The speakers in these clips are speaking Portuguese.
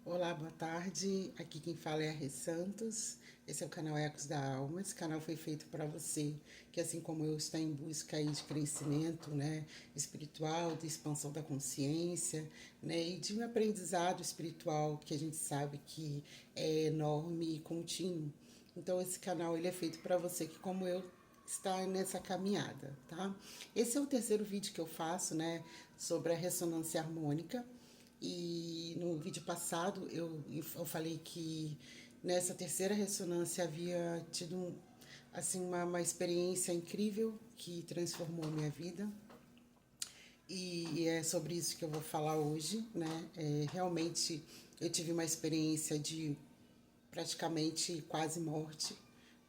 Olá, boa tarde. Aqui quem fala é a Rê Santos. Esse é o canal Ecos da Alma. Esse canal foi feito para você que, assim como eu, está em busca aí de crescimento, né, espiritual, de expansão da consciência, né, e de um aprendizado espiritual que a gente sabe que é enorme e contínuo. Então, esse canal ele é feito para você que, como eu, está nessa caminhada, tá? Esse é o terceiro vídeo que eu faço, né, sobre a ressonância harmônica. E no vídeo passado eu falei que nessa terceira ressonância havia tido assim, uma experiência incrível que transformou a minha vida. E é sobre isso que eu vou falar hoje, né? Realmente eu tive uma experiência de praticamente quase morte,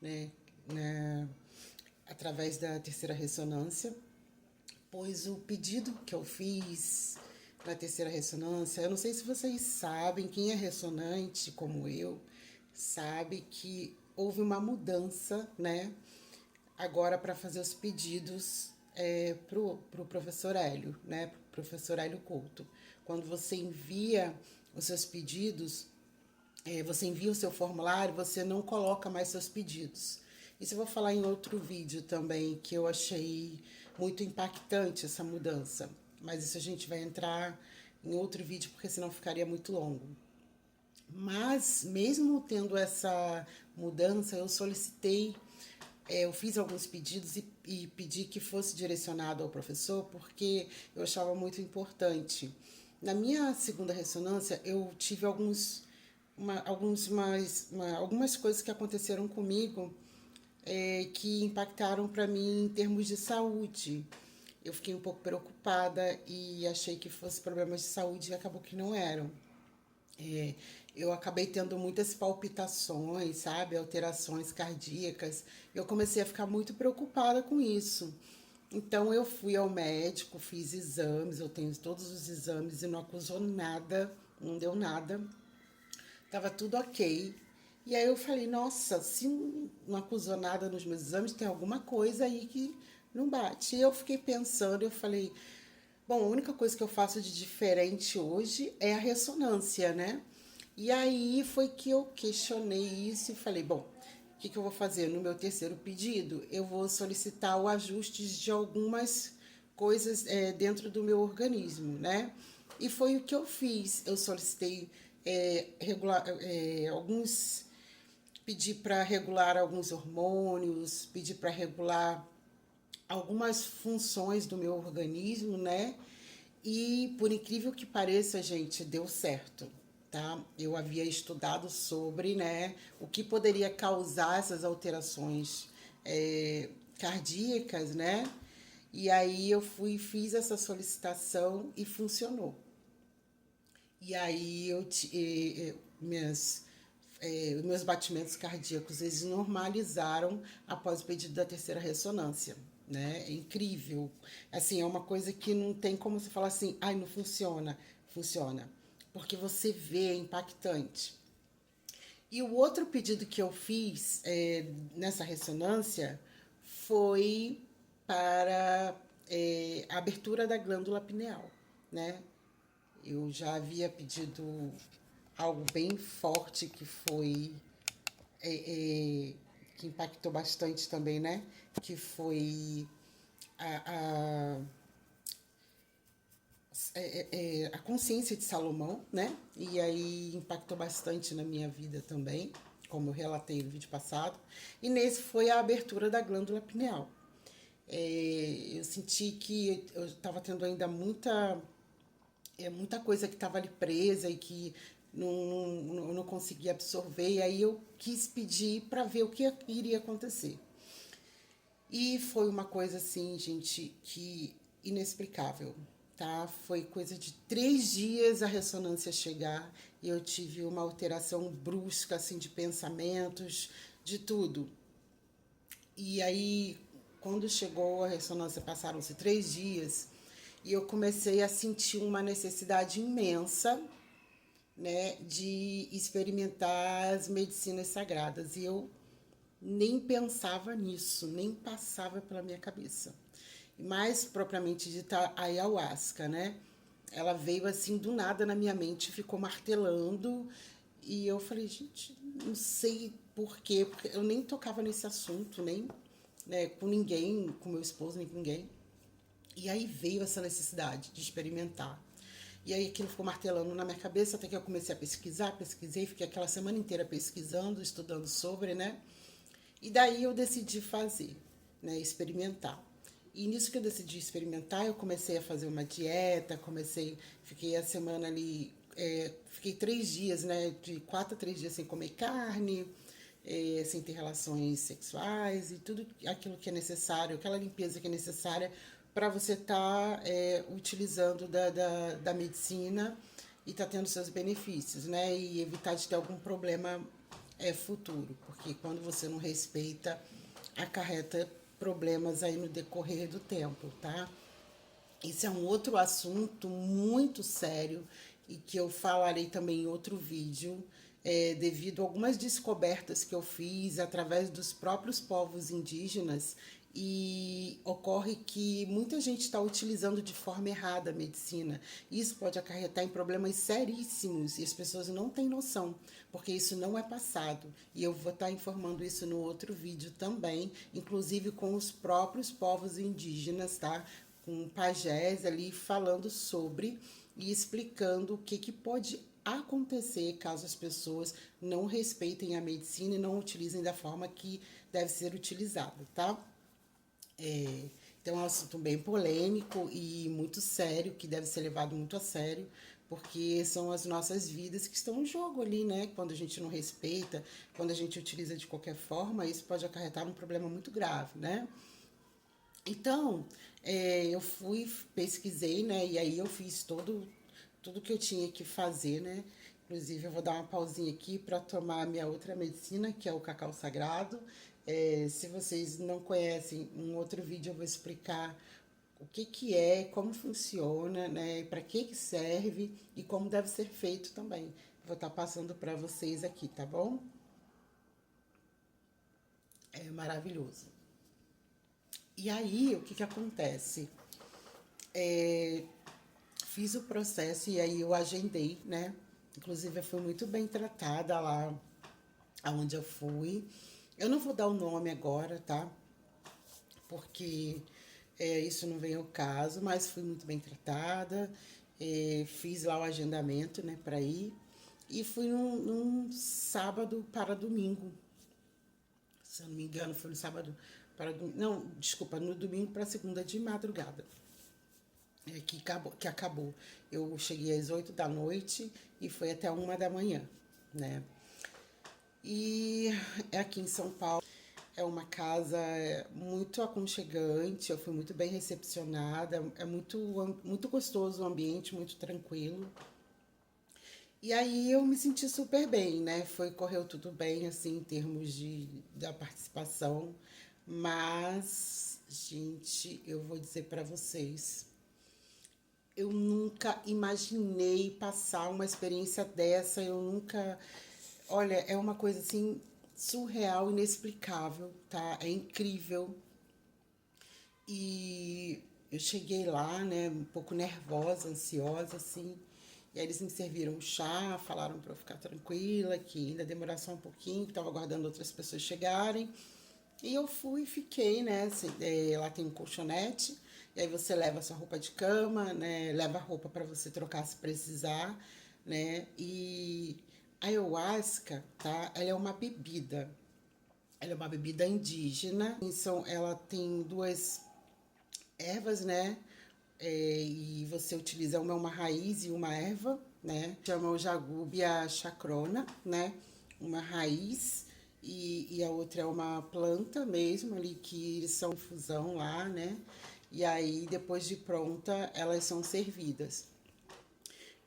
né? Através da terceira ressonância, pois o pedido que eu fiz na terceira ressonância, eu não sei se vocês sabem, quem é ressonante como eu, sabe que houve uma mudança, né? Agora para fazer os pedidos pro professor Hélio, né? Pro professor Hélio Couto. Quando você envia os seus pedidos, você envia o seu formulário, você não coloca mais seus pedidos. Isso eu vou falar em outro vídeo também, que eu achei muito impactante essa mudança. Mas isso a gente vai entrar em outro vídeo, porque senão ficaria muito longo. Mas, mesmo tendo essa mudança, eu solicitei, eu fiz alguns pedidos e pedi que fosse direcionado ao professor, porque eu achava muito importante. Na minha segunda ressonância, eu tive algumas coisas que aconteceram comigo que impactaram para mim em termos de saúde. Eu fiquei um pouco preocupada e achei que fosse problemas de saúde e acabou que não eram. É, eu acabei tendo muitas palpitações, sabe, alterações cardíacas. Eu comecei a ficar muito preocupada com isso. Então eu fui ao médico, fiz exames, eu tenho todos os exames e não acusou nada, não deu nada. Tava tudo ok. E aí eu falei, nossa, se não acusou nada nos meus exames, tem alguma coisa aí que não bate. E eu fiquei pensando, eu falei, bom, a única coisa que eu faço de diferente hoje é a ressonância, né? E aí foi que eu questionei isso e falei, bom, o que eu vou fazer? No meu terceiro pedido, eu vou solicitar o ajuste de algumas coisas dentro do meu organismo, né? E foi o que eu fiz. Eu solicitei alguns, pedi para regular alguns hormônios, pedi para regular algumas funções do meu organismo, né? E por incrível que pareça, gente, deu certo, tá? Eu havia estudado sobre, né, o que poderia causar essas alterações cardíacas, né? E aí eu fui, fiz essa solicitação e funcionou. E aí meus batimentos cardíacos eles normalizaram após o pedido da terceira ressonância, né? É incrível. Assim, é uma coisa que não tem como você falar assim, ai, não funciona. Funciona. Porque você vê, é impactante. E o outro pedido que eu fiz nessa ressonância foi para a abertura da glândula pineal, né? Eu já havia pedido algo bem forte que foi que impactou bastante também, né? Que foi a, a, a consciência de Salomão, né? E aí impactou bastante na minha vida também, como eu relatei no vídeo passado. E nesse foi a abertura da glândula pineal. Eu senti que eu estava tendo ainda muita coisa que estava ali presa e que não conseguia absorver. E aí eu quis pedir para ver o que iria acontecer. E foi uma coisa assim, gente, que inexplicável, tá? Foi coisa de 3 dias a ressonância chegar e eu tive uma alteração brusca, assim, de pensamentos, de tudo. E aí, quando chegou a ressonância, passaram-se 3 dias e eu comecei a sentir uma necessidade imensa, né, de experimentar as medicinas sagradas. E eu nem pensava nisso, nem passava pela minha cabeça. Mais propriamente dita, a ayahuasca, né? ela veio assim do nada na minha mente, ficou martelando, e eu falei, gente, não sei por quê, porque eu nem tocava nesse assunto, nem, né, com ninguém, com meu esposo, nem com ninguém. E aí veio essa necessidade de experimentar. E aí aquilo ficou martelando na minha cabeça, até que eu comecei a pesquisar, pesquisei, fiquei aquela semana inteira pesquisando, estudando sobre, né? E daí eu decidi fazer, né, experimentar. E nisso que eu decidi experimentar, eu comecei a fazer uma dieta, fiquei a semana ali, fiquei 3 dias, né, de 4 a 3 dias sem comer carne, sem ter relações sexuais e tudo aquilo que é necessário, aquela limpeza que é necessária para você estar utilizando da medicina e tá tendo seus benefícios, né, e evitar de ter algum problema futuro, porque quando você não respeita, acarreta problemas aí no decorrer do tempo, tá? Esse é um outro assunto muito sério e que eu falarei também em outro vídeo, devido a algumas descobertas que eu fiz através dos próprios povos indígenas e ocorre que muita gente está utilizando de forma errada a medicina. Isso pode acarretar em problemas seríssimos e as pessoas não têm noção, porque isso não é passado. E eu vou estar informando isso no outro vídeo também, inclusive com os próprios povos indígenas, tá? Com pajés ali falando sobre e explicando o que pode acontecer caso as pessoas não respeitem a medicina e não utilizem da forma que deve ser utilizada, tá? Então é um assunto bem polêmico e muito sério, que deve ser levado muito a sério, porque são as nossas vidas que estão em jogo ali, né? Quando a gente não respeita, quando a gente utiliza de qualquer forma, isso pode acarretar um problema muito grave, né? Então, eu fui, pesquisei, né? E aí eu fiz tudo que eu tinha que fazer, né? Inclusive, eu vou dar uma pausinha aqui para tomar a minha outra medicina, que é o cacau sagrado. Se vocês não conhecem, um outro vídeo eu vou explicar o que é, como funciona, né? Para que serve e como deve ser feito também. Vou estar passando para vocês aqui, tá bom? É maravilhoso. E aí, o que acontece? Fiz o processo e aí eu agendei, né? Inclusive, eu fui muito bem tratada lá aonde eu fui. Eu não vou dar o nome agora, tá? Porque isso não vem ao caso, mas fui muito bem tratada. Fiz lá o agendamento, né, para ir. E fui num sábado para domingo. Se eu não me engano, foi no sábado para domingo. Não, desculpa, no domingo para segunda de madrugada. Que acabou. Eu cheguei às 8 da noite e foi até 1 da manhã, né? E é aqui em São Paulo. É uma casa muito aconchegante, eu fui muito bem recepcionada, é muito gostoso o ambiente, muito tranquilo. E aí eu me senti super bem, né? Correu tudo bem, assim, em termos da participação. Mas, gente, eu vou dizer para vocês, eu nunca imaginei passar uma experiência dessa, eu nunca. Olha, é uma coisa assim surreal, inexplicável, tá? É incrível. E eu cheguei lá, né, um pouco nervosa, ansiosa, assim. E aí eles me serviram chá, falaram para eu ficar tranquila, que ainda demorar só um pouquinho, que estava aguardando outras pessoas chegarem. E eu fui e fiquei, né? Assim, lá tem um colchonete, e aí você leva a sua roupa de cama, né? Leva a roupa para você trocar se precisar, né? E a ayahuasca, tá? Ela é uma bebida. Ela é uma bebida indígena. Ela tem duas ervas, né? E você utiliza uma raiz e uma erva, né? Chama o Jagúbia chacrona, né? Uma raiz e a outra é uma planta mesmo ali que eles são infusão lá, né? E aí depois de pronta elas são servidas.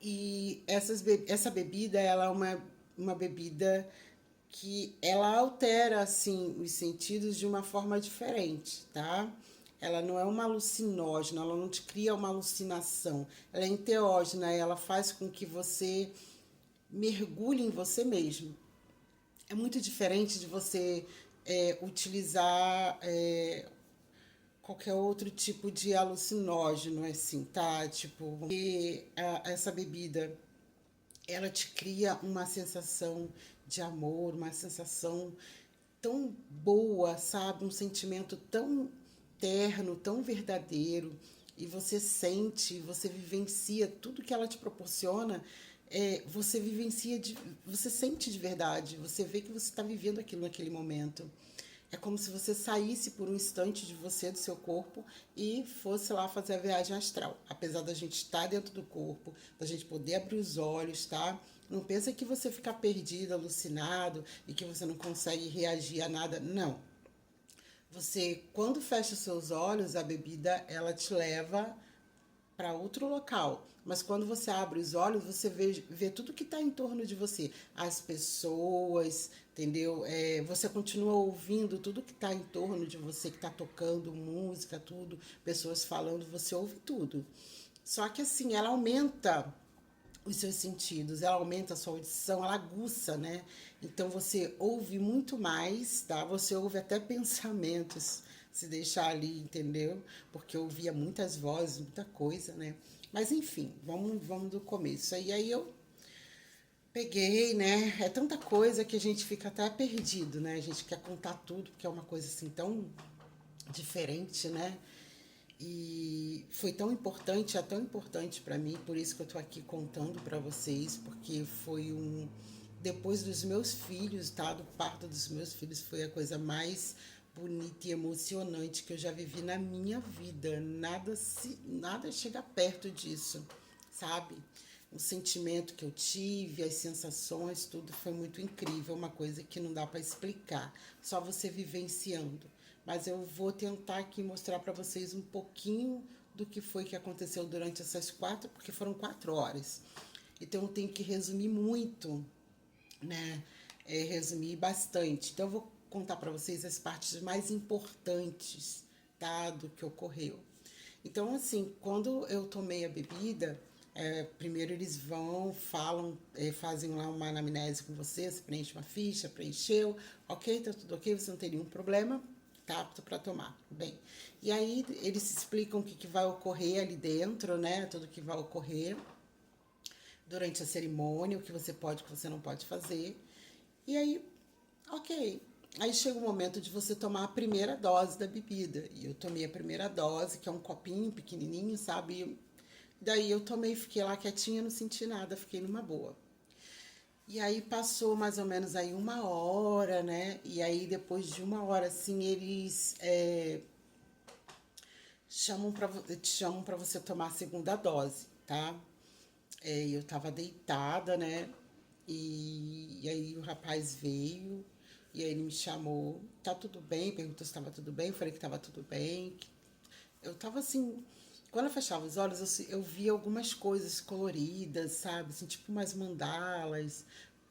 E essa bebida ela é uma bebida que ela altera assim os sentidos de uma forma diferente, tá? Ela não é uma alucinógena, ela não te cria uma alucinação. Ela é enteógena, ela faz com que você mergulhe em você mesmo. É muito diferente de você utilizar qualquer outro tipo de alucinógeno, assim, tá? Tipo, e essa bebida, ela te cria uma sensação de amor, uma sensação tão boa, sabe? Um sentimento tão terno, tão verdadeiro. E você sente, você vivencia tudo que ela te proporciona. Você vivencia, você sente de verdade. Você vê que você está vivendo aquilo naquele momento. É como se você saísse por um instante de você, do seu corpo, e fosse lá fazer a viagem astral. Apesar da gente estar dentro do corpo, da gente poder abrir os olhos, tá? Não pensa que você fica perdido, alucinado e que você não consegue reagir a nada. Não. Você, quando fecha os seus olhos, a bebida, ela te leva para outro local. Mas quando você abre os olhos, você vê tudo que está em torno de você. As pessoas, entendeu? Você continua ouvindo tudo que está em torno de você, que está tocando música, tudo, pessoas falando, você ouve tudo. Só que assim, ela aumenta os seus sentidos, ela aumenta a sua audição, ela aguça, né? Então você ouve muito mais, tá? Você ouve até pensamentos, se deixar ali, entendeu? Porque eu ouvia muitas vozes, muita coisa, né? Mas enfim, vamos do começo. Aí eu peguei, né? É tanta coisa que a gente fica até perdido, né? A gente quer contar tudo, porque é uma coisa assim tão diferente, né? E foi tão importante, é tão importante para mim, por isso que eu tô aqui contando para vocês, porque foi depois dos meus filhos, tá? Do parto dos meus filhos, foi a coisa mais bonita e emocionante que eu já vivi na minha vida. Nada chega perto disso, sabe? O sentimento que eu tive, as sensações, tudo foi muito incrível, uma coisa que não dá para explicar, só você vivenciando. Mas eu vou tentar aqui mostrar para vocês um pouquinho do que foi que aconteceu durante essas 4, porque foram 4 horas. Então eu tenho que resumir muito, né? Resumir bastante. Então eu vou contar para vocês as partes mais importantes, tá? Do que ocorreu. Então, assim, quando eu tomei a bebida, primeiro eles falam, fazem lá uma anamnese com você preenche uma ficha, preencheu, ok, tá tudo ok, você não tem nenhum problema, tá apto para tomar. Bem, e aí eles explicam o que vai ocorrer ali dentro, né? Tudo que vai ocorrer durante a cerimônia, o que você pode, o que você não pode fazer. E aí, ok. Aí chega o momento de você tomar a primeira dose da bebida. E eu tomei a primeira dose, que é um copinho pequenininho, sabe? Daí eu tomei, fiquei lá quietinha, não senti nada, fiquei numa boa. E aí passou mais ou menos aí 1 hora, né? E aí depois de 1 hora, assim, eles te chamam para você tomar a segunda dose, tá? Eu tava deitada, né? E aí o rapaz veio e aí ele me chamou, tá tudo bem? Perguntou se estava tudo bem, eu falei que estava tudo bem. Eu tava assim, quando eu fechava os olhos, eu via algumas coisas coloridas, sabe? Assim, tipo umas mandalas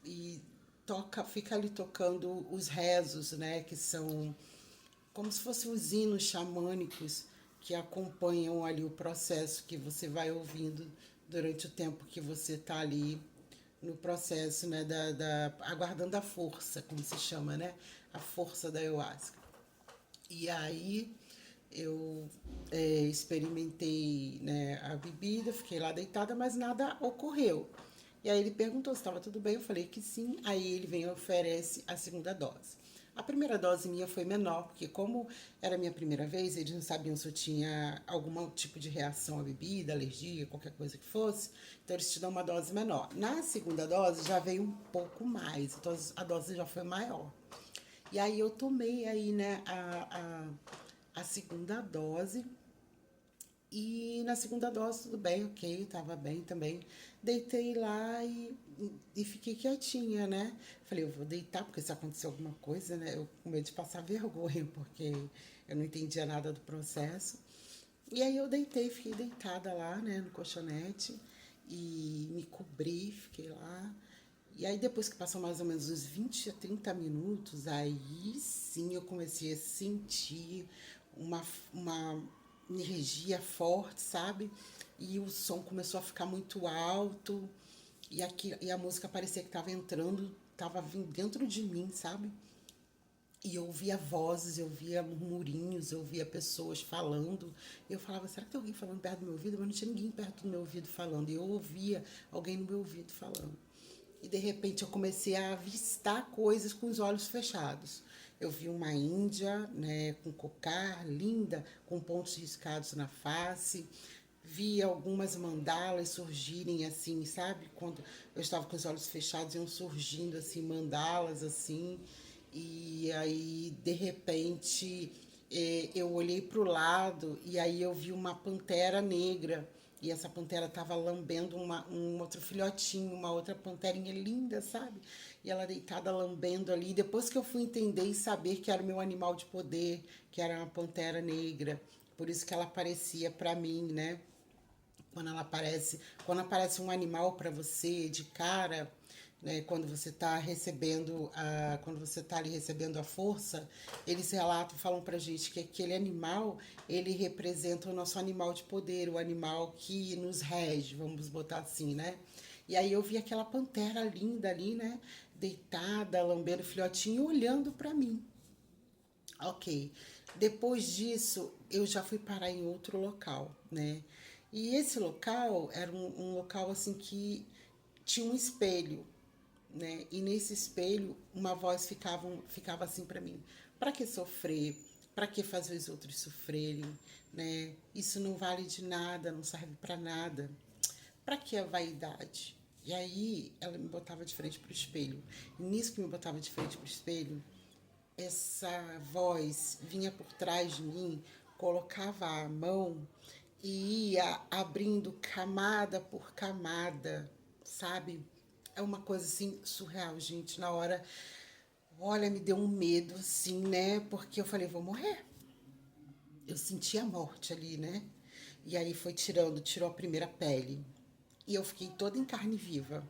e fica ali tocando os rezos, né? Que são como se fossem os hinos xamânicos que acompanham ali o processo que você vai ouvindo durante o tempo que você está ali no processo, né, aguardando a força, como se chama, né, a força da ayahuasca. E aí eu experimentei, né, a bebida, fiquei lá deitada, mas nada ocorreu. E aí ele perguntou se estava tudo bem, eu falei que sim. Aí ele vem e oferece a segunda dose. A primeira dose minha foi menor, porque como era a minha primeira vez, eles não sabiam se eu tinha algum tipo de reação à bebida, alergia, qualquer coisa que fosse, então eles te dão uma dose menor. Na segunda dose já veio um pouco mais, então a dose já foi maior. E aí eu tomei aí, né, a segunda dose. E na segunda dose, tudo bem, ok, tava bem também. Deitei lá e fiquei quietinha, né? Falei, eu vou deitar, porque se acontecer alguma coisa, né? Eu com medo de passar vergonha, porque eu não entendia nada do processo. E aí eu deitei, fiquei deitada lá, né, no colchonete, e me cobri, fiquei lá. E aí depois que passou mais ou menos uns 20 a 30 minutos, aí sim eu comecei a sentir uma energia forte, sabe? E o som começou a ficar muito alto, e a música parecia que estava entrando, estava vindo dentro de mim, sabe? E eu ouvia vozes, eu via murmurinhos, eu via pessoas falando. Eu falava, será que tem alguém falando perto do meu ouvido? Mas não tinha ninguém perto do meu ouvido falando. E eu ouvia alguém no meu ouvido falando. E de repente eu comecei a avistar coisas com os olhos fechados. Eu vi uma índia, né, com cocar, linda, com pontos riscados na face. Vi algumas mandalas surgirem assim, sabe? Quando eu estava com os olhos fechados, iam surgindo assim mandalas assim. E aí, de repente, eu olhei para o lado e aí eu vi uma pantera negra. E essa pantera estava lambendo um outro filhotinho, uma outra panterinha linda, sabe? E ela deitada lambendo ali. Depois que eu fui entender e saber que era o meu animal de poder, que era uma pantera negra. Por isso que ela aparecia para mim, né? Quando aparece um animal para você de cara, né, quando você está ali recebendo a força, eles relatam, falam pra gente que aquele animal, ele representa o nosso animal de poder, o animal que nos rege, vamos botar assim, né? E aí eu vi aquela pantera linda ali, né, deitada, lambendo o filhotinho, olhando para mim. Ok. Depois disso, eu já fui parar em outro local, né? E esse local era um local assim que tinha um espelho, né? E nesse espelho, uma voz ficava assim para mim: para que sofrer? Para que fazer os outros sofrerem, né? Isso não vale de nada, não serve para nada. Para que a vaidade? E aí ela me botava de frente para o espelho. E nisso que me botava de frente para o espelho, essa voz vinha por trás de mim, colocava a mão e ia abrindo camada por camada, sabe? É uma coisa assim surreal, gente. Na hora, olha, me deu um medo assim, né? Porque eu falei, vou morrer. Eu senti a morte ali, né? E aí foi tirou a primeira pele. E eu fiquei toda em carne viva.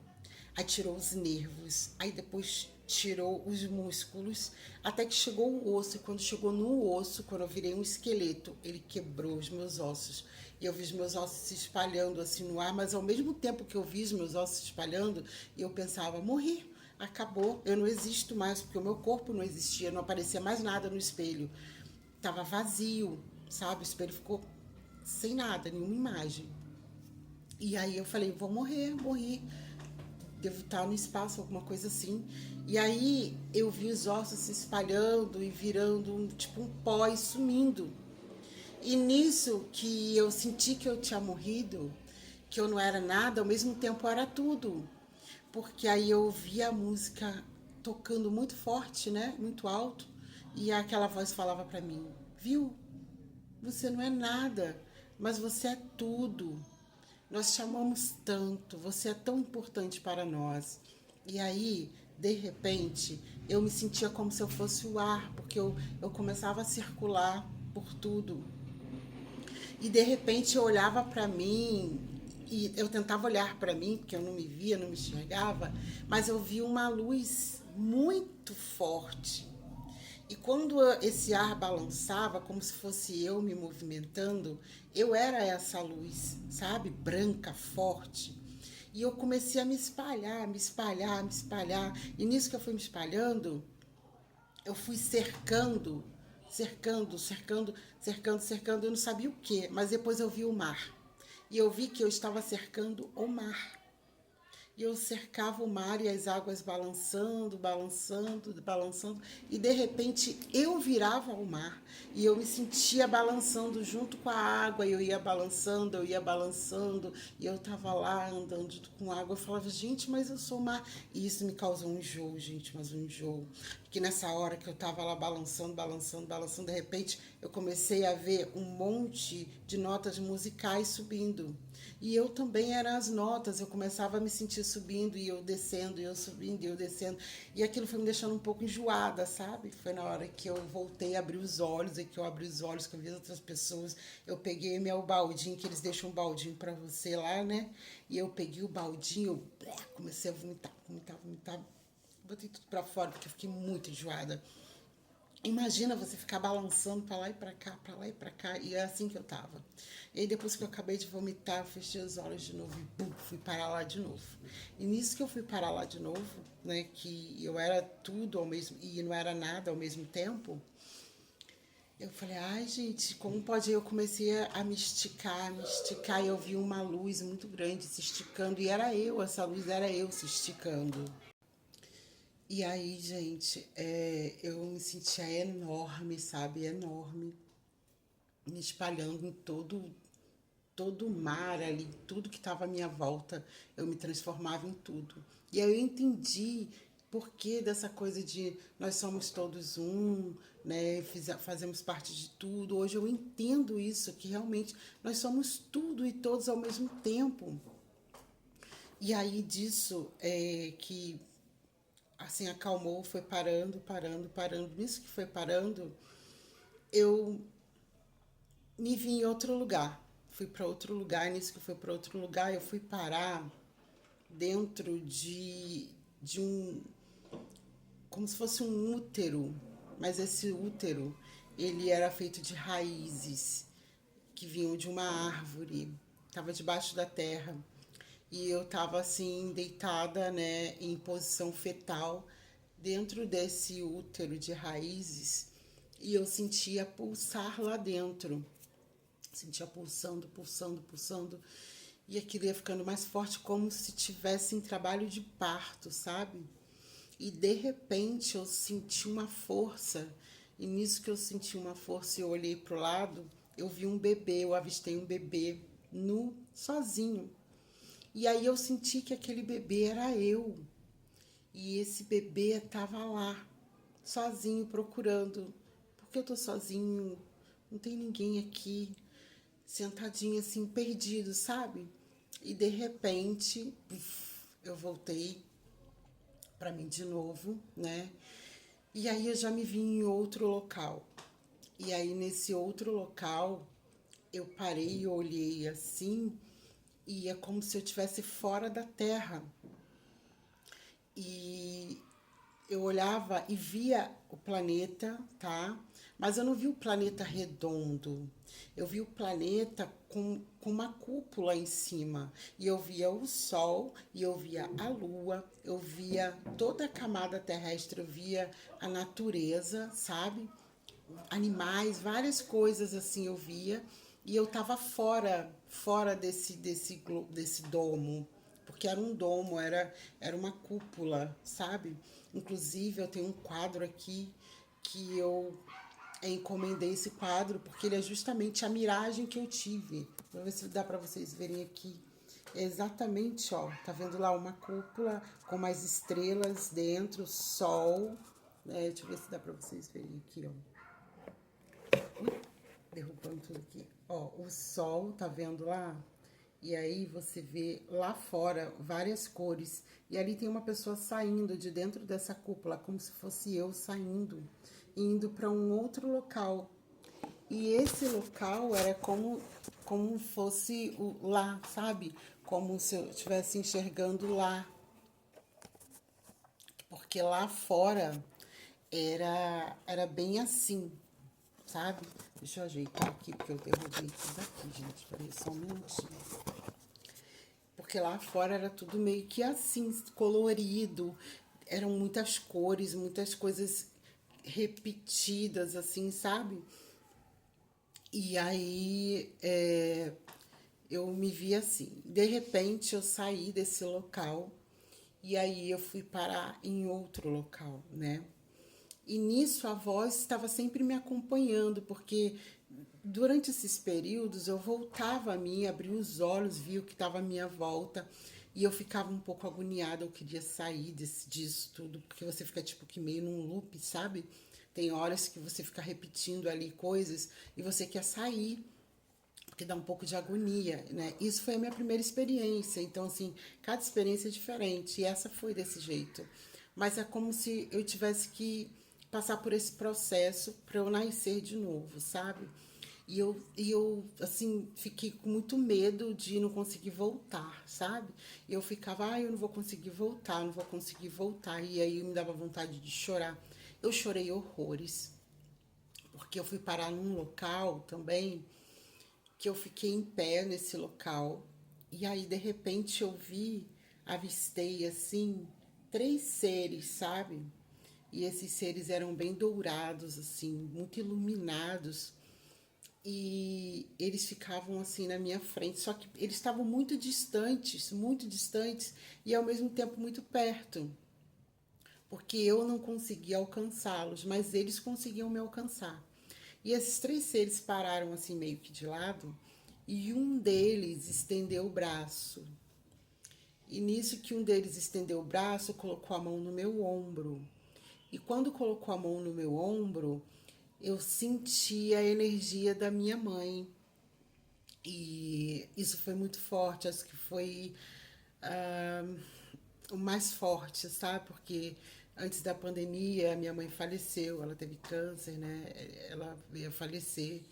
Aí tirou os nervos, aí depois tirou os músculos, até que chegou o osso. E quando chegou no osso, quando eu virei um esqueleto, ele quebrou os meus ossos. E eu vi os meus ossos se espalhando assim no ar, mas ao mesmo tempo que eu vi os meus ossos se espalhando, eu pensava, morri, acabou, eu não existo mais, porque o meu corpo não existia, não aparecia mais nada no espelho. Tava vazio, sabe? O espelho ficou sem nada, nenhuma imagem. E aí eu falei, vou morrer, morri, devo estar no espaço, alguma coisa assim. E aí eu vi os ossos se espalhando e virando tipo um pó e sumindo. E nisso que eu senti que eu tinha morrido, que eu não era nada, ao mesmo tempo era tudo. Porque aí eu ouvi a música tocando muito forte, né? Muito alto. E aquela voz falava para mim: viu? Você não é nada, mas você é tudo. Nós te amamos tanto, você é tão importante para nós. E aí, de repente, eu me sentia como se eu fosse o ar, porque eu começava a circular por tudo. E de repente eu olhava para mim e eu tentava olhar para mim, porque eu não me via, não me enxergava, mas eu via uma luz muito forte. E quando esse ar balançava, como se fosse eu me movimentando, eu era essa luz, sabe? Branca, forte. E eu comecei a me espalhar, me espalhar, me espalhar. E nisso que eu fui me espalhando, eu fui cercando, cercando, cercando, cercando, cercando. Eu não sabia o que, mas depois eu vi o mar. E eu vi que eu estava cercando o mar. E eu cercava o mar e as águas balançando, balançando, balançando. E de repente eu virava ao mar. E eu me sentia balançando junto com a água. E eu ia balançando, eu ia balançando. E eu estava lá andando junto com a água. Eu falava, gente, mas eu sou mar. E isso me causou um enjoo, gente, mas um enjoo. Porque nessa hora que eu estava lá balançando, balançando, balançando, de repente eu comecei a ver um monte de notas musicais subindo. E eu também era as notas, eu começava a me sentir subindo e eu descendo, e eu subindo e eu descendo. E aquilo foi me deixando um pouco enjoada, sabe? Foi na hora que eu voltei a abrir os olhos, e que eu abri os olhos, que eu vi outras pessoas. Eu peguei meu baldinho, que eles deixam um baldinho para você lá, né? E eu peguei o baldinho, eu comecei a vomitar, vomitar, vomitar. Botei tudo para fora, porque eu fiquei muito enjoada. Imagina você ficar balançando pra lá e pra cá, pra lá e pra cá, e é assim que eu tava. E aí depois que eu acabei de vomitar, eu fechei os olhos de novo e bum, fui parar lá de novo. E nisso que eu fui parar lá de novo, né, que eu era tudo ao mesmo e não era nada ao mesmo tempo, eu falei, ai gente, como pode? Eu comecei a me esticar, e eu vi uma luz muito grande se esticando, e era eu, essa luz era eu se esticando. E aí, gente, eu me sentia enorme, sabe? Enorme, me espalhando em todo o mar ali, tudo que estava à minha volta, eu me transformava em tudo. E aí eu entendi por que dessa coisa de nós somos todos um, né? Fazemos parte de tudo. Hoje eu entendo isso, que realmente nós somos tudo e todos ao mesmo tempo. E aí disso que assim acalmou, foi parando, parando, parando. Nisso que foi parando, eu me vi em outro lugar. Fui para outro lugar, nisso que foi para outro lugar, eu fui parar dentro de um, como se fosse um útero, mas esse útero, ele era feito de raízes que vinham de uma árvore, estava debaixo da terra. E eu estava assim, deitada, né, em posição fetal, dentro desse útero de raízes, e eu sentia pulsar lá dentro. Sentia pulsando, pulsando, pulsando. E aquilo ia ficando mais forte, como se tivesse em trabalho de parto, sabe? E de repente eu senti uma força. E nisso que eu senti uma força e eu olhei pro lado, eu vi um bebê, eu avistei um bebê nu, sozinho. E aí eu senti que aquele bebê era eu. E esse bebê estava lá, sozinho, procurando. Por que eu tô sozinho? Não tem ninguém aqui. Sentadinho assim, perdido, sabe? E de repente, eu voltei para mim de novo, né? E aí eu já me vi em outro local. E aí nesse outro local, eu parei e olhei assim, e é como se eu estivesse fora da terra. E eu olhava e via o planeta, tá? Mas eu não vi o planeta redondo. Eu vi o planeta com uma cúpula em cima. E eu via o Sol, e eu via a Lua, eu via toda a camada terrestre, eu via a natureza, sabe? Animais, várias coisas assim eu via. E eu tava fora desse domo, porque era um domo, era uma cúpula, sabe? Inclusive eu tenho um quadro aqui que eu encomendei esse quadro porque ele é justamente a miragem que eu tive. Vou ver se dá para vocês verem aqui. É exatamente, ó, tá vendo lá uma cúpula com mais estrelas dentro, sol. Deixa eu ver se dá para vocês verem aqui, ó. Derrubando tudo aqui. Ó, o sol, tá vendo lá? E aí você vê lá fora várias cores. E ali tem uma pessoa saindo de dentro dessa cúpula, como se fosse eu saindo, indo para um outro local. E esse local era como fosse lá, sabe? Como se eu estivesse enxergando lá. Porque lá fora era bem assim, sabe? Deixa eu ajeitar aqui, porque eu derrubei tudo aqui, gente. Peraí, só um minutinho. Porque lá fora era tudo meio que assim, colorido. Eram muitas cores, muitas coisas repetidas, assim, sabe? E aí eu me vi assim. De repente eu saí desse local e aí eu fui parar em outro local, né? E nisso a voz estava sempre me acompanhando, porque durante esses períodos eu voltava a mim, abria os olhos, via o que estava à minha volta e eu ficava um pouco agoniada, eu queria sair disso tudo, porque você fica tipo que meio num loop, sabe? Tem horas que você fica repetindo ali coisas e você quer sair, porque dá um pouco de agonia, né? Isso foi a minha primeira experiência, então assim, cada experiência é diferente e essa foi desse jeito. Mas é como se eu tivesse que passar por esse processo para eu nascer de novo, sabe? E eu, assim, fiquei com muito medo de não conseguir voltar, sabe? E eu ficava, eu não vou conseguir voltar, não vou conseguir voltar. E aí me dava vontade de chorar. Eu chorei horrores, porque eu fui parar num local também que eu fiquei em pé nesse local e aí de repente eu avistei assim, três seres, sabe? E esses seres eram bem dourados, assim, muito iluminados. E eles ficavam assim na minha frente, só que eles estavam muito distantes e ao mesmo tempo muito perto, porque eu não conseguia alcançá-los, mas eles conseguiam me alcançar. E esses três seres pararam assim meio que de lado e um deles estendeu o braço. E nisso que um deles estendeu o braço, colocou a mão no meu ombro. E quando colocou a mão no meu ombro, eu senti a energia da minha mãe. E isso foi muito forte, acho que foi ah, o mais forte, sabe? Porque antes da pandemia, minha mãe faleceu, ela teve câncer, né? Ela veio a falecer.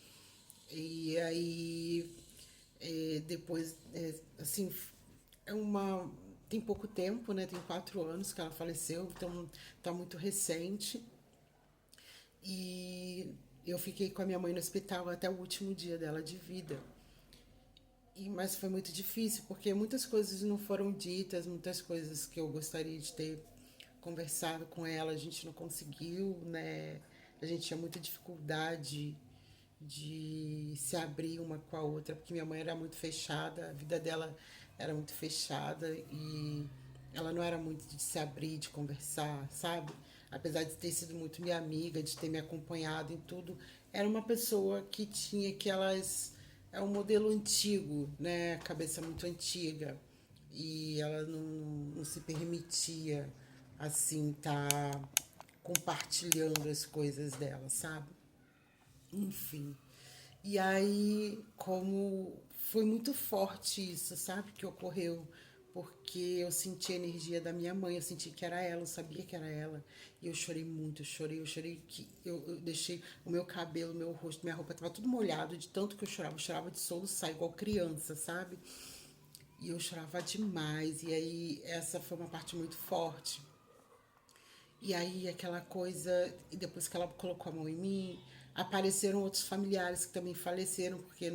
E aí, depois, assim, é uma. Tem pouco tempo, né? Tem 4 anos que ela faleceu, então tá muito recente. E eu fiquei com a minha mãe no hospital até o último dia dela de vida. Mas foi muito difícil, porque muitas coisas não foram ditas, muitas coisas que eu gostaria de ter conversado com ela, a gente não conseguiu, né? A gente tinha muita dificuldade de se abrir uma com a outra, porque minha mãe era muito fechada, a vida dela era muito fechada e ela não era muito de se abrir, de conversar, sabe? Apesar de ter sido muito minha amiga, de ter me acompanhado em tudo, era uma pessoa que tinha aquelas. É um modelo antigo, né? Cabeça muito antiga. E ela não se permitia, assim, tá compartilhando as coisas dela, sabe? Enfim. E aí, como foi muito forte isso, sabe, que ocorreu, porque eu senti a energia da minha mãe, eu senti que era ela, eu sabia que era ela. E eu chorei muito, eu chorei que eu deixei o meu cabelo, meu rosto, minha roupa tava tudo molhado de tanto que eu chorava de soluçar igual criança, sabe? E eu chorava demais. E aí essa foi uma parte muito forte. E aí aquela coisa, e depois que ela colocou a mão em mim, apareceram outros familiares que também faleceram, porque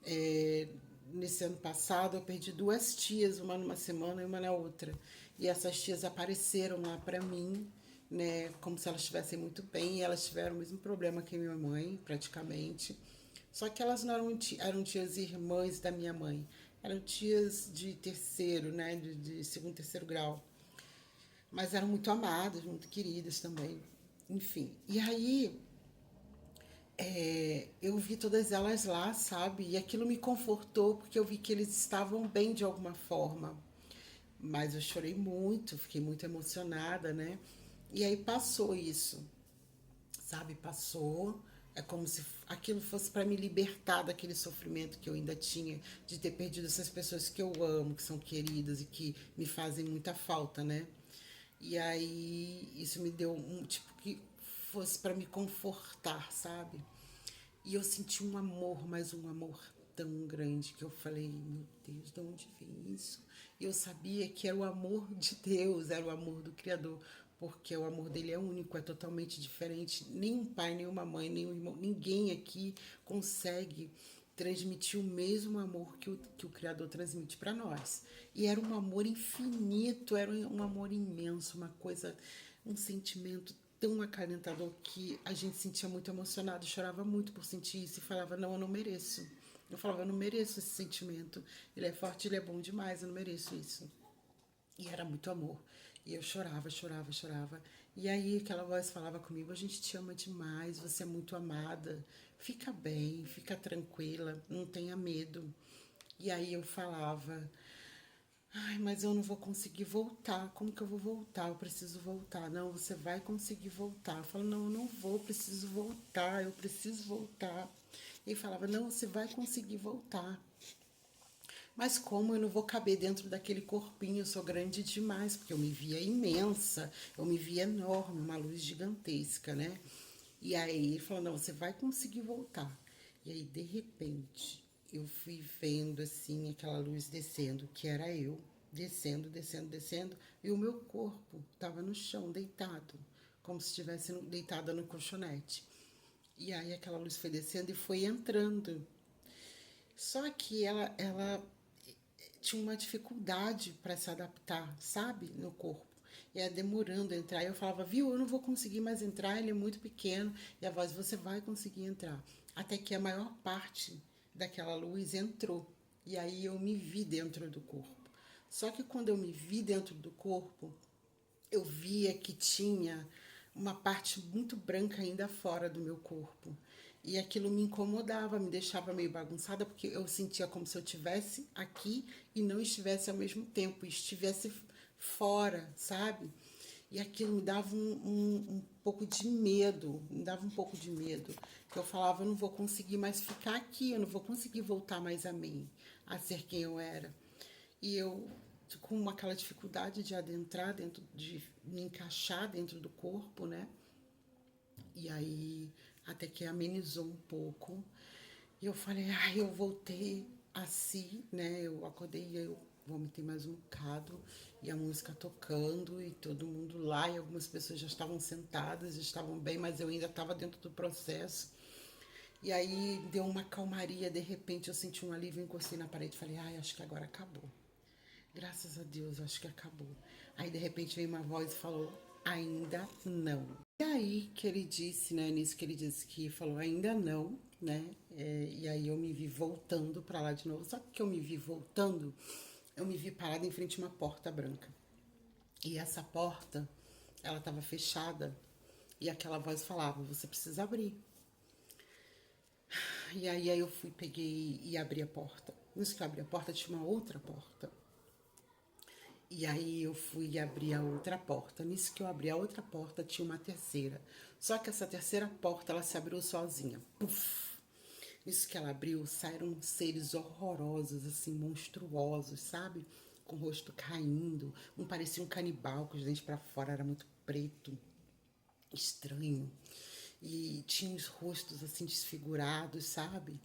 é, nesse ano passado eu perdi duas tias, uma numa semana e uma na outra. E essas tias apareceram lá para mim, né, como se elas estivessem muito bem, e elas tiveram o mesmo problema que minha mãe, praticamente. Só que elas não eram tias irmãs da minha mãe, eram tias de terceiro, né, de segundo, terceiro grau. Mas eram muito amadas, muito queridas também. Enfim. E aí eu vi todas elas lá, sabe? E aquilo me confortou porque eu vi que eles estavam bem de alguma forma. Mas eu chorei muito, fiquei muito emocionada, né? E aí passou isso, sabe? Passou. É como se aquilo fosse para me libertar daquele sofrimento que eu ainda tinha de ter perdido essas pessoas que eu amo, que são queridas e que me fazem muita falta, né? E aí isso me deu um tipo que fosse para me confortar, sabe? E eu senti um amor, mas um amor tão grande que eu falei, meu Deus, de onde vem isso? E eu sabia que era o amor de Deus, era o amor do Criador, porque o amor dele é único, é totalmente diferente. Nem um pai, nem uma mãe, nem um irmão, ninguém aqui consegue transmitir o mesmo amor que o Criador transmite para nós. E era um amor infinito, era um amor imenso, uma coisa, um sentimento tão acalentador que a gente se sentia muito emocionado, chorava muito por sentir isso e falava, não, eu não mereço. Eu falava, eu não mereço esse sentimento. Ele é forte, ele é bom demais, eu não mereço isso. E era muito amor. E eu chorava, chorava, chorava. E aí aquela voz falava comigo: a gente te ama demais, você é muito amada. Fica bem, fica tranquila, não tenha medo. E aí eu falava: ai, mas eu não vou conseguir voltar. Como que eu vou voltar? Eu preciso voltar. Não, você vai conseguir voltar. Eu falo: não, eu não vou, eu preciso voltar, eu preciso voltar. E falava: não, você vai conseguir voltar. Mas como eu não vou caber dentro daquele corpinho, eu sou grande demais, porque eu me via imensa, eu me via enorme, uma luz gigantesca, né? E aí ele falou, não, você vai conseguir voltar. E aí, de repente, eu fui vendo, assim, aquela luz descendo, que era eu, descendo, descendo, descendo, e o meu corpo estava no chão, deitado, como se estivesse deitada no colchonete. E aí aquela luz foi descendo e foi entrando. Só que ela tinha uma dificuldade para se adaptar, sabe, no corpo. E ia demorando a entrar. Eu falava, viu, eu não vou conseguir mais entrar, ele é muito pequeno. E a voz, você vai conseguir entrar. Até que a maior parte daquela luz entrou. E aí eu me vi dentro do corpo. Só que quando eu me vi dentro do corpo, eu via que tinha uma parte muito branca ainda fora do meu corpo. E aquilo me incomodava, me deixava meio bagunçada, porque eu sentia como se eu estivesse aqui e não estivesse ao mesmo tempo, estivesse fora, sabe? E aquilo me dava um pouco de medo, me dava um pouco de medo. Que eu falava, eu não vou conseguir mais ficar aqui, eu não vou conseguir voltar mais a mim, a ser quem eu era. E eu, com aquela dificuldade de adentrar dentro, de me encaixar dentro do corpo, né? E aí, até que amenizou um pouco. E eu falei, ai, eu voltei assim, né? Eu acordei e eu vomitei mais um bocado. E a música tocando e todo mundo lá. E algumas pessoas já estavam sentadas, estavam bem, mas eu ainda estava dentro do processo. E aí deu uma calmaria, de repente eu senti um alívio, encostei na parede e falei, ai, acho que agora acabou. Graças a Deus, acho que acabou. Aí de repente veio uma voz e falou, ainda não. E aí que ele disse, né, nisso que ele disse que falou, ainda não, né? E aí eu me vi voltando para lá de novo. Só que eu me vi voltando, eu me vi parada em frente a uma porta branca. E essa porta, ela estava fechada. E aquela voz falava, você precisa abrir. E aí eu fui, peguei e abri a porta. Nisso que eu abri a porta, tinha uma outra porta. E aí eu fui abrir a outra porta. Nisso que eu abri a outra porta, tinha uma terceira. Só que essa terceira porta, ela se abriu sozinha. Puf! Nisso que ela abriu, saíram seres horrorosos, assim, monstruosos, sabe? Com o rosto caindo. Um parecia um canibal, com os dentes para fora, era muito preto, estranho. E tinha os rostos, assim, desfigurados, sabe?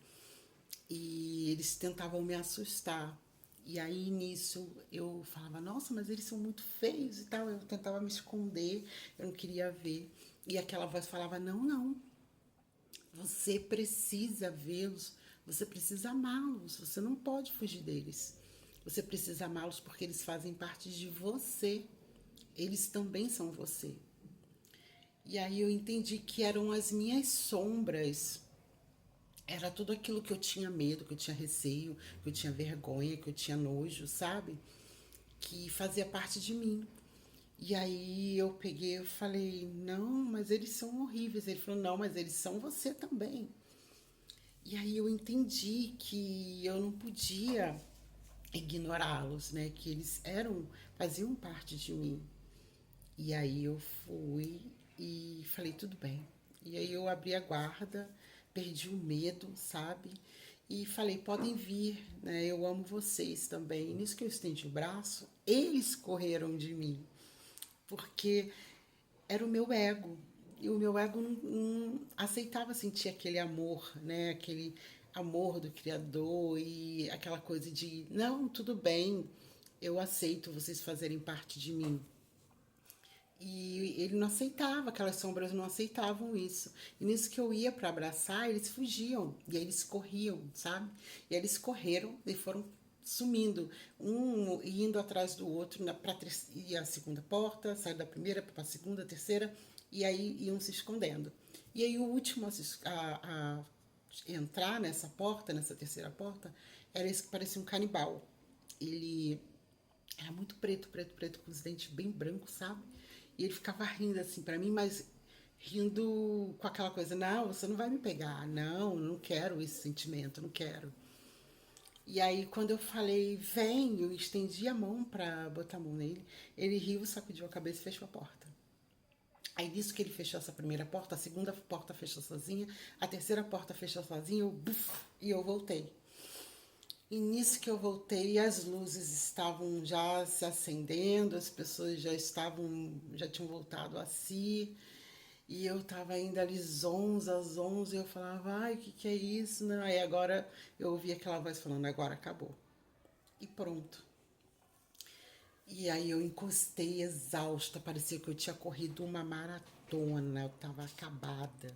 E eles tentavam me assustar. E aí nisso eu falava, nossa, mas eles são muito feios e tal. Eu tentava me esconder, eu não queria ver. E aquela voz falava, não, não, você precisa vê-los, você precisa amá-los, você não pode fugir deles. Você precisa amá-los porque eles fazem parte de você. Eles também são você. E aí eu entendi que eram as minhas sombras, era tudo aquilo que eu tinha medo, que eu tinha receio, que eu tinha vergonha, que eu tinha nojo, sabe? Que fazia parte de mim. E aí eu peguei e falei, não, mas eles são horríveis. Ele falou, não, mas eles são você também. E aí eu entendi que eu não podia ignorá-los, né? Que eles faziam parte de mim. E aí eu fui e falei, tudo bem. E aí eu abri a guarda, perdi o medo, sabe? E falei, podem vir, né? Eu amo vocês também. E nisso que eu estendi o braço, eles correram de mim, porque era o meu ego. E o meu ego não aceitava sentir aquele amor, né? Aquele amor do Criador e aquela coisa de, não, tudo bem, eu aceito vocês fazerem parte de mim. E ele não aceitava, aquelas sombras não aceitavam isso. E nisso que eu ia para abraçar, eles fugiam. E aí eles corriam, sabe? E aí eles correram e foram sumindo, um indo atrás do outro para ir à segunda porta, sair da primeira para a segunda, terceira, e aí iam se escondendo. E aí o último a entrar nessa porta, nessa terceira porta, era esse que parecia um canibal. Ele era muito preto, preto, preto, com os dentes bem brancos, sabe? E ele ficava rindo assim pra mim, mas rindo com aquela coisa, não, você não vai me pegar, não, não quero esse sentimento, não quero. E aí quando eu falei, vem, eu estendi a mão pra botar a mão nele, ele riu, sacudiu a cabeça e fechou a porta. Aí nisso que ele fechou essa primeira porta, a segunda porta fechou sozinha, a terceira porta fechou sozinha, e eu voltei. E nisso que eu voltei, as luzes estavam já se acendendo, as pessoas já tinham voltado a si, e eu estava ainda ali às 11, e eu falava, ai, o que que é isso? Não, aí agora eu ouvi aquela voz falando, agora acabou. E pronto. E aí eu encostei exausta, parecia que eu tinha corrido uma maratona. maratona, eu tava acabada.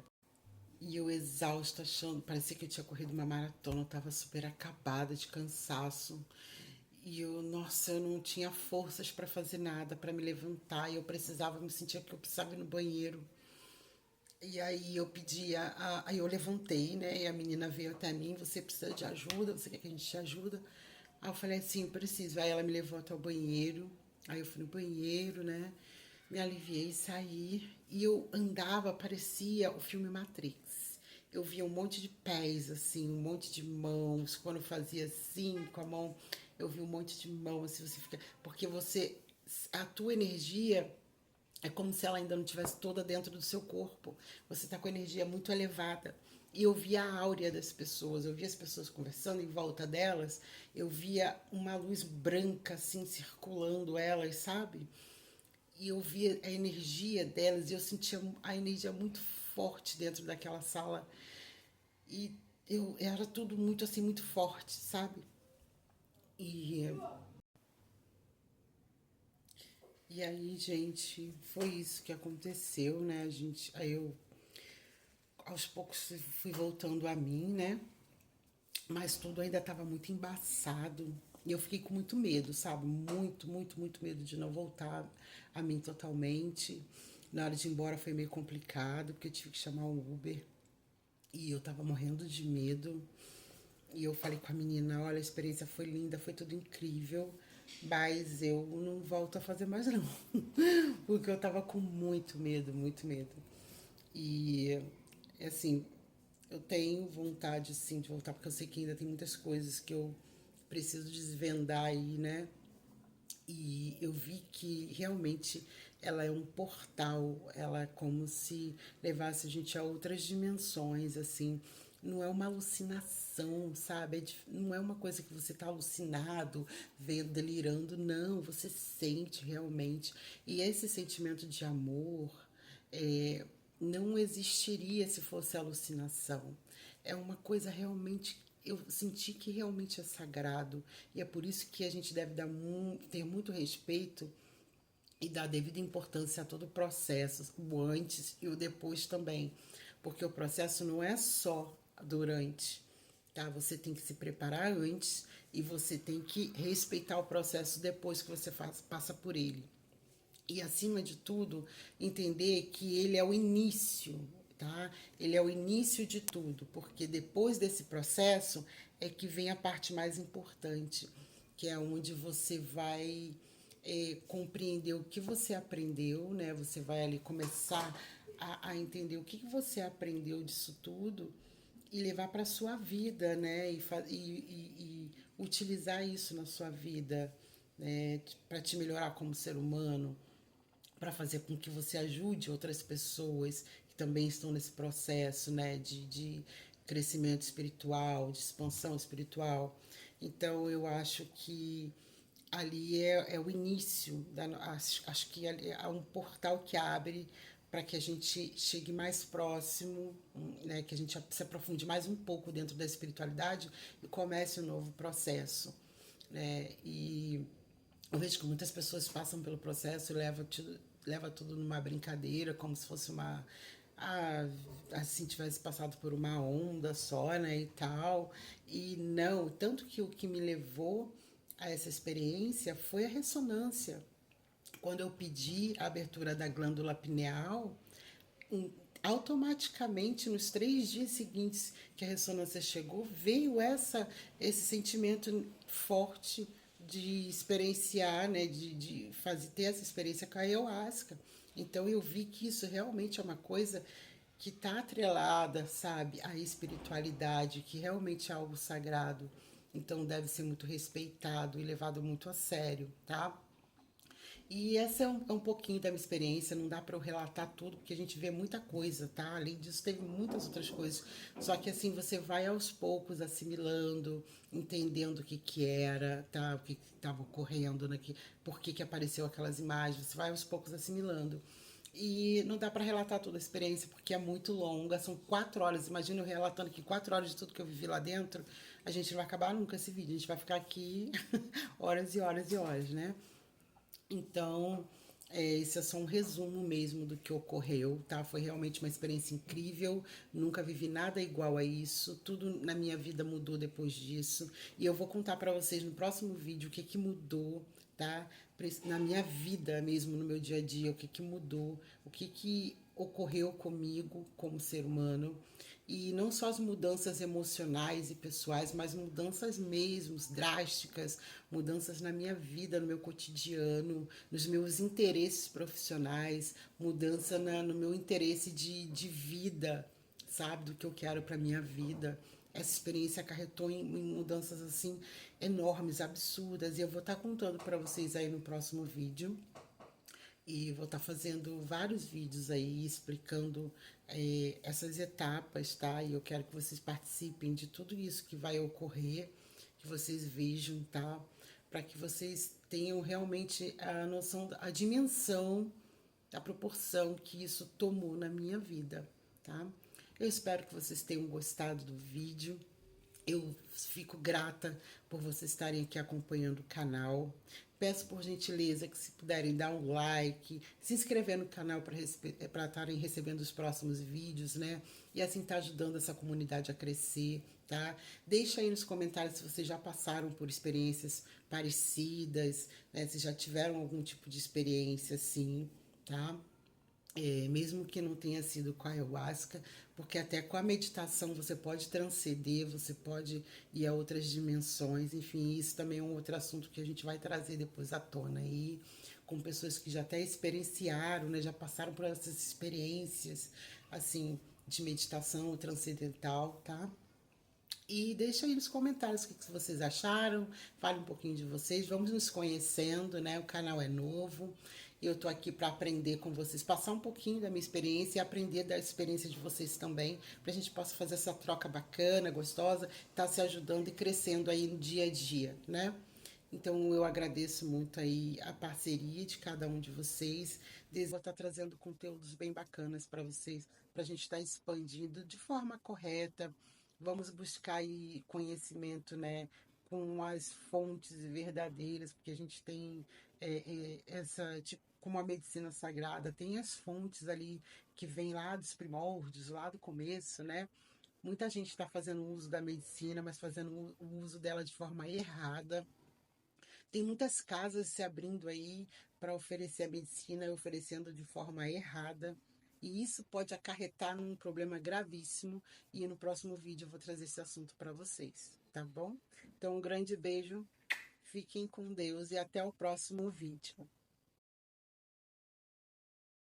E eu exausta, achando, parecia que eu tinha corrido uma maratona, eu tava super acabada de cansaço. E eu, nossa, eu não tinha forças para fazer nada, para me levantar, e eu precisava, me sentia que eu precisava ir no banheiro. E aí eu pedi, aí eu levantei, né? E a menina veio até mim, você precisa de ajuda, você quer que a gente te ajuda? Aí eu falei assim, preciso. Aí ela me levou até o banheiro, aí eu fui no banheiro, né? Me aliviei, saí, e eu andava, parecia o filme Matrix. Eu via um monte de pés, assim, um monte de mãos. Quando eu fazia assim com a mão, eu via um monte de mão, assim, você fica. Porque você. A tua energia é como se ela ainda não estivesse toda dentro do seu corpo. Você está com a energia muito elevada. E eu via a áurea das pessoas, eu via as pessoas conversando em volta delas, eu via uma luz branca assim circulando elas, sabe? E eu via a energia delas e eu sentia a energia muito forte dentro daquela sala. E eu era tudo muito assim, muito forte, sabe? E, e aí, gente, foi isso que aconteceu, né? Aí eu aos poucos fui voltando a mim, né? Mas tudo ainda estava muito embaçado. E eu fiquei com muito medo, sabe? Muito, muito, muito medo de não voltar a mim totalmente. Na hora de ir embora foi meio complicado, porque eu tive que chamar um Uber. E eu tava morrendo de medo. E eu falei com a menina, olha, a experiência foi linda, foi tudo incrível, mas eu não volto a fazer mais não. Porque eu tava com muito medo, muito medo. E assim, eu tenho vontade sim de voltar, porque eu sei que ainda tem muitas coisas que eu preciso desvendar aí, né? E eu vi que realmente ela é um portal, ela é como se levasse a gente a outras dimensões, assim. Não é uma alucinação, sabe? Não é uma coisa que você está alucinado, vendo, delirando, não. Você sente realmente. E esse sentimento de amor é, não existiria se fosse alucinação. É uma coisa realmente eu senti que realmente é sagrado e é por isso que a gente deve ter muito respeito e dar devida importância a todo o processo, o antes e o depois também, porque o processo não é só durante, tá? Você tem que se preparar antes e você tem que respeitar o processo depois que você passa por ele. E acima de tudo, entender que ele é o início, tá? Ele é o início de tudo, porque depois desse processo é que vem a parte mais importante, que é onde você vai compreender o que você aprendeu, né? Você vai ali começar a entender o que você aprendeu disso tudo e levar para a sua vida, né? E utilizar isso na sua vida, né? Para te melhorar como ser humano, para fazer com que você ajude outras pessoas que também estão nesse processo, né, de crescimento espiritual, de expansão espiritual. Então, eu acho que ali é o início, acho que ali é um portal que abre para que a gente chegue mais próximo, né, que a gente se aprofunde mais um pouco dentro da espiritualidade e comece um novo processo, né? E eu vejo que muitas pessoas passam pelo processo e leva tudo numa brincadeira, como se fosse uma. Ah, assim, tivesse passado por uma onda só, né, e tal. E não, tanto que o que me levou a essa experiência foi a ressonância. Quando eu pedi a abertura da glândula pineal, um, automaticamente nos 3 dias seguintes que a ressonância chegou, veio esse sentimento forte de experienciar, né, de fazer, ter essa experiência com a ayahuasca. Então eu vi que isso realmente é uma coisa que está atrelada, sabe, à espiritualidade, que realmente é algo sagrado. Então deve ser muito respeitado e levado muito a sério, tá? E essa é um pouquinho da minha experiência, não dá para eu relatar tudo, porque a gente vê muita coisa, tá? Além disso, teve muitas outras coisas. Só que assim, você vai aos poucos assimilando, entendendo o que que era, tá? O que estava ocorrendo, né? Por que que apareceu aquelas imagens, você vai aos poucos assimilando. E não dá para relatar toda a experiência, porque é muito longa, são 4 horas. Imagina eu relatando aqui 4 horas de tudo que eu vivi lá dentro, a gente não vai acabar nunca esse vídeo, a gente vai ficar aqui horas e horas e horas, né? Então, Esse é só um resumo mesmo do que ocorreu, tá? Foi realmente uma experiência incrível, nunca vivi nada igual a isso, tudo na minha vida mudou depois disso. E eu vou contar para vocês no próximo vídeo o que que mudou, tá? Na minha vida mesmo, no meu dia a dia, o que que mudou, o que que ocorreu comigo como ser humano. E não só as mudanças emocionais e pessoais, mas mudanças mesmo drásticas, mudanças na minha vida, no meu cotidiano, nos meus interesses profissionais, mudança no meu interesse de vida, sabe, do que eu quero para minha vida. Essa experiência acarretou em mudanças assim enormes, absurdas, e eu vou estar contando para vocês aí no próximo vídeo. E vou estar fazendo vários vídeos aí explicando essas etapas, tá? E eu quero que vocês participem de tudo isso que vai ocorrer, que vocês vejam, tá? Para que vocês tenham realmente a noção, a dimensão, a proporção que isso tomou na minha vida, tá? Eu espero que vocês tenham gostado do vídeo. Eu fico grata por vocês estarem aqui acompanhando o canal. Peço por gentileza que se puderem dar um like, se inscrever no canal para estarem recebendo os próximos vídeos, né? E assim tá ajudando essa comunidade a crescer, tá? Deixa aí nos comentários se vocês já passaram por experiências parecidas, né? Se já tiveram algum tipo de experiência assim, tá? Mesmo que não tenha sido com a ayahuasca, porque até com a meditação você pode transcender, você pode ir a outras dimensões, enfim, isso também é um outro assunto que a gente vai trazer depois à tona aí, com pessoas que já até experienciaram, né, já passaram por essas experiências, assim, de meditação transcendental, tá? E deixa aí nos comentários o que vocês acharam, fale um pouquinho de vocês, vamos nos conhecendo, né? O canal é novo e eu tô aqui para aprender com vocês, passar um pouquinho da minha experiência e aprender da experiência de vocês também, para a gente possa fazer essa troca bacana, gostosa, tá se ajudando e crescendo aí no dia a dia, né? Então eu agradeço muito aí a parceria de cada um de vocês. Vou estar trazendo conteúdos bem bacanas para vocês, para a gente estar expandindo de forma correta. Vamos buscar aí conhecimento, né, com as fontes verdadeiras, porque a gente tem essa, tipo, como a medicina sagrada, tem as fontes ali que vêm lá dos primórdios, lá do começo, né? Muita gente está fazendo uso da medicina, mas fazendo o uso dela de forma errada. Tem muitas casas se abrindo aí para oferecer a medicina e oferecendo de forma errada. E isso pode acarretar num problema gravíssimo. E no próximo vídeo eu vou trazer esse assunto para vocês, tá bom? Então, um grande beijo, fiquem com Deus e até o próximo vídeo.